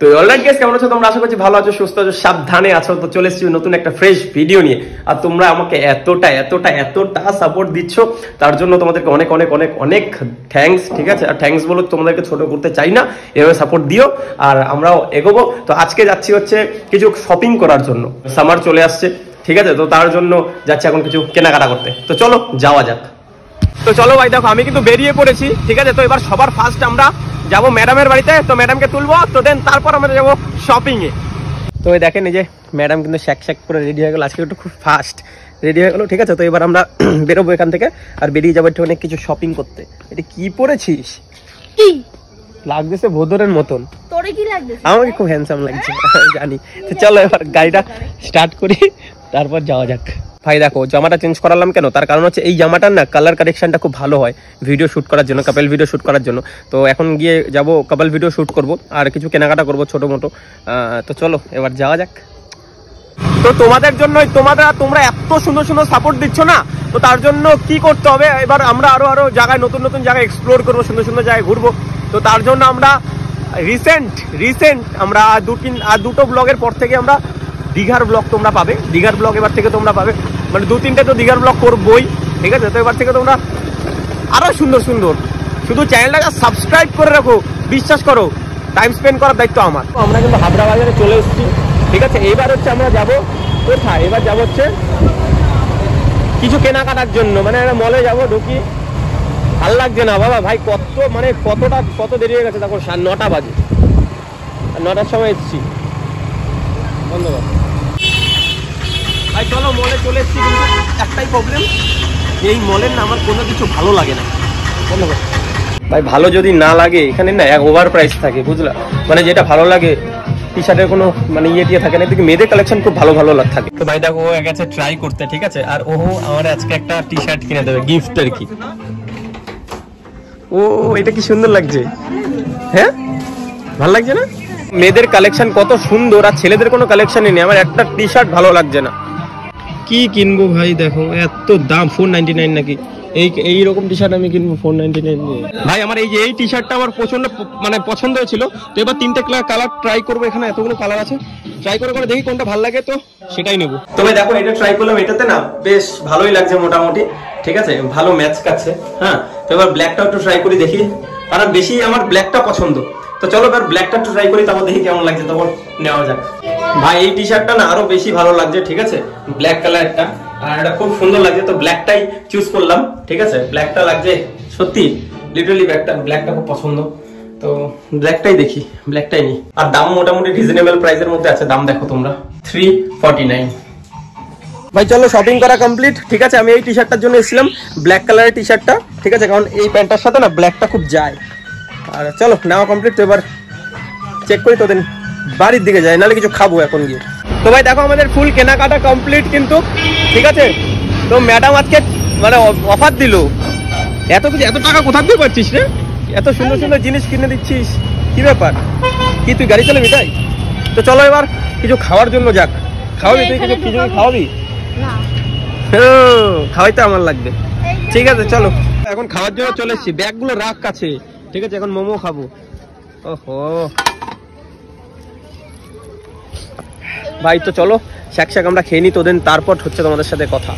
তো alright guys, কেমন আছো তোমরা? আশা করছি ভালো আছো, সুস্থ আছো, সাবধানে আছো। তো চলে এসেছি নতুন একটা ফ্রেশ ভিডিও নিয়ে। আর তোমরা আমাকে এতটা সাপোর্ট দিচ্ছ, তার জন্য তোমাদেরকে অনেক অনেক অনেক অনেক থ্যাঙ্কস। ঠিক আছে, আর থ্যাঙ্কস বলে তোমাদেরকে ছোট করতে চাই না, এভাবে সাপোর্ট দিও আর আমরাও এগোবো। তো আজকে যাচ্ছি হচ্ছে কিছু শপিং করার জন্য, সামার চলে আসছে। ঠিক আছে, তো তার জন্য যাচ্ছি এখন কিছু কেনাকাটা করতে। তো চলো যাওয়া যাক। তো চলো ভাই, দেখো আমি কিন্তু বেরিয়ে পড়েছি। ঠিক আছে, তো এবার সবার ফার্স্ট আমরা যাবো ম্যাডামের বাড়িতে। তো ম্যাডামকে তুলবো, তো দেন তারপর আমরা যাবো শপিং এ। তো এই দেখেন, এই যে ম্যাডাম কিন্তু শ্যাক করে রেডি হয়ে গেল। আজকে একটু খুব ফাস্ট রেডি হয়ে গেল। ঠিক আছে, তো এবার আমরা বেরোবো এখান থেকে আর বেরিয়ে যাবো একটু অনেক কিছু শপিং করতে। এটা কি পরেছিস? কি লাগতেছে ভোদরের মতন। তোরে কি লাগতেছে? আমাকে খুব হ্যান্ডসাম লাগছে জানি। তো চলো এবার গাড়িটা স্টার্ট করি, তারপর যাওয়া যাক। ভাই দেখো, জামাটা চেঞ্জ করালাম কেন, তার কারণ হচ্ছে এই জামাটার না কালার কারেকশনটা খুব ভালো হয় ভিডিও শুট করার জন্য, কাপল ভিডিও শুট করার জন্য। তো এখন গিয়ে যাব কাপল ভিডিও শুট করব আর কিছু কেনাকাটা করব ছোট মোটো। তো চলো এবার যাওয়া যাক। তো তোমাদের জন্যই, তোমরা এত সুন্দর সুন্দর সাপোর্ট দিচ্ছ না, তো তার জন্য কি করতে হবে, এবার আমরা আরো জায়গায় নতুন নতুন জায়গায় এক্সপ্লোর করবো, সুন্দর সুন্দর জায়গায় ঘুরবো। তো তার জন্য আমরা রিসেন্ট আমরা দুটো ব্লগের পর থেকে আমরা দীঘার ব্লগ তোমরা পাবে। দীঘার ব্লগ এবার থেকে তোমরা পাবে, মানে 2-3টে তো দীঘার ব্লগ করবোই। ঠিক আছে, তো এবার থেকে তোমরা আরো সুন্দর সুন্দর, শুধু চ্যানেলটাকে সাবস্ক্রাইব করে রাখো। বিশ্বাস করো, টাইম স্পেন্ড করার দায়িত্ব আমার। আমরা কিন্তু হাবড়া বাজারে চলে এসেছি। ঠিক আছে, এবার হচ্ছে আমরা যাবো কোথায়, এবার যাবো হচ্ছে কিছু কেনাকাটার জন্য, মানে মলে যাবো। ঢুকি, ভাল লাগছে না বাবা ভাই, কত দেরি হয়ে গেছে। দেখো 9টা বাজে, 9টার সময় এসেছি। ধন্যবাদ ভাই। চলো মলে চলে এসেছি, কিন্তু একটাই প্রবলেম, এই মলের না আমার কোনো কিছু ভালো লাগে না। ধন্যবাদ ভাই। ভালো যদি না লাগে এখানে না এক ওভার প্রাইস থাকে, বুঝলা, মানে যেটা ভালো লাগে টি শার্টের কোনো মানে ইয়ে থাকে না। এদিকে মেয়েদের কালেকশন খুব ভালো থাকে। তো ভাই দেখো, ও গেছে ট্রাই করতে। ঠিক আছে, আর ও আমার আজকে একটা টি শার্ট কিনে দেবে গিফট আর কি। ও এটা কি সুন্দর লাগছে, হ্যাঁ ভালো লাগছে না? মেয়েদের কালেকশন কত সুন্দর, আর ছেলেদের কোনো কালেকশনই নেই। আমার একটা টি শার্ট ভালো লাগছে না, কি কিনবো ভাই? দেখো এত দাম, 499 নাকি। এইরকম টি শার্ট আমি কিনবো 499 দিয়ে। ভাই আমার এই টি শার্টটা আমার প্রচন্ড মানে পছন্দ হয়েছিল। তো এবার 3টে কালার ট্রাই করবো, এখানে এতগুলো কালার আছে। ট্রাই করে দেখি কোনটা ভালো লাগে, তো সেটাই নেবো। তবে দেখো এটা ট্রাই করলাম, এটাতে না বেশ ভালোই লাগছে মোটামুটি। ঠিক আছে, ভালো ম্যাচ কাটছে। হ্যাঁ, তো এবার ব্ল্যাকটাও একটু ট্রাই করি দেখি, কারণ বেশি আমার ব্ল্যাকটা পছন্দ। তো চলো এবার ব্ল্যাকটা একটু ট্রাই করি, তারপর দেখি কেমন লাগছে, তারপর নেওয়া যাক। ভাই এই টি শার্টটা না আরো বেশি ভালো লাগছে। ঠিক আছে, ব্ল্যাক কালারটা, আর এটা খুব সুন্দর লাগছে, তো ব্ল্যাকটাই চুজ করলাম। ঠিক আছে, ব্ল্যাকটা লাগছে সত্যি, লিটারালি ব্ল্যাকটা খুব পছন্দ। তো ব্ল্যাকটাই দেখি, ব্ল্যাকটাই নিই। আর দাম মোটামুটি রিজনেবল প্রাইসের মধ্যে আছে। দাম দেখো তোমরা, 349। ভাই চলো শপিং করা কমপ্লিট। ঠিক আছে, আমি এই টি শার্টটার জন্য এসেছিলাম, ব্ল্যাক কালারের টি শার্টটা। ঠিক আছে, কারণ এই প্যান্টটার সাথে না ব্ল্যাকটা খুব যায়। আর চলো নেওয়া কমপ্লিট। তো এবার চেক করি, তো দেন বাড়ির দিকে যাই, নাহলে কিছু খাবো এখন গিয়ে। তো ভাই দেখো, আমাদের ফুল কেনাকাটা কমপ্লিট কিন্তু। ঠিক আছে, তো ম্যাডাম আজকে মানে অফার দিল। এত টাকা কোথা দিয়ে পাচ্ছিস রে? এত সুন্দর সুন্দর জিনিস কিনে দিচ্ছিস, কি ব্যাপার? কি তুই গাড়ি চালাবি তাই? তো চলো এবার কিছু খাওয়ার জন্য যাক। খাওয়াবি তুই? কিছু খাওয়াবি? খাওয়াই তো আমার লাগবে। ঠিক আছে চলো, এখন খাওয়ার জন্য চলে এসেছি। ব্যাগগুলো রাখ কাছে। ঠিক আছে, এখন মোমো খাবো। ওহো ভাই, তো চলো শাক আমরা খেয়ে নিই, তো দেন তারপর হচ্ছে তোমাদের সাথে কথা।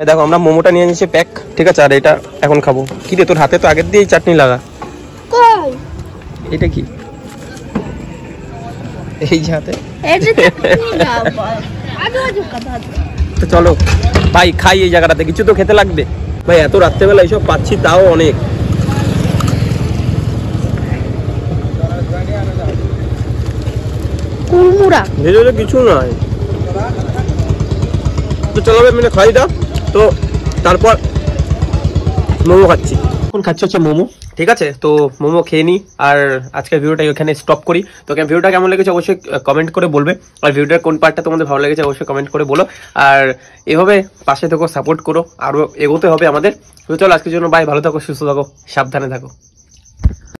দেখো আমরা মোমোটা নিয়ে নিয়েছি প্যাক। ঠিক আছে, আর এটা এখন খাবো। কি রে, তোর হাতে তো আগের দিয়েই চাটনি লাগা। এটা কি এই যে হাতে? তো চলো ভাই খাই এই জায়গাটাতে, কিছু তো খেতে লাগবে ভাই। এত রাত্রেবেলা এইসব পাচ্ছি, তাও অনেক। ভেজে কিছু নয়। তো চলো মানে খাই দাও, তো তারপর মোমো খাচ্ছি। এখন খাচ্ছি হচ্ছে মোমো। ঠিক আছে, তো মোমো খেয়ে নিই, আর আজকের ভিডিওটা এখানে স্টপ করি। তো ভিডিওটা কেমন লেগেছে অবশ্যই কমেন্ট করে বলবে, আর ভিডিওটার কোন পার্টটা তোমাদের ভালো লেগেছে অবশ্যই কমেন্ট করে বলো। আর এভাবে পাশে থেকো, সাপোর্ট করো, আরও এগোতে হবে আমাদের। তো চলো আজকের জন্য বাই, ভালো থাকো, সুস্থ থাকো, সাবধানে থাকো।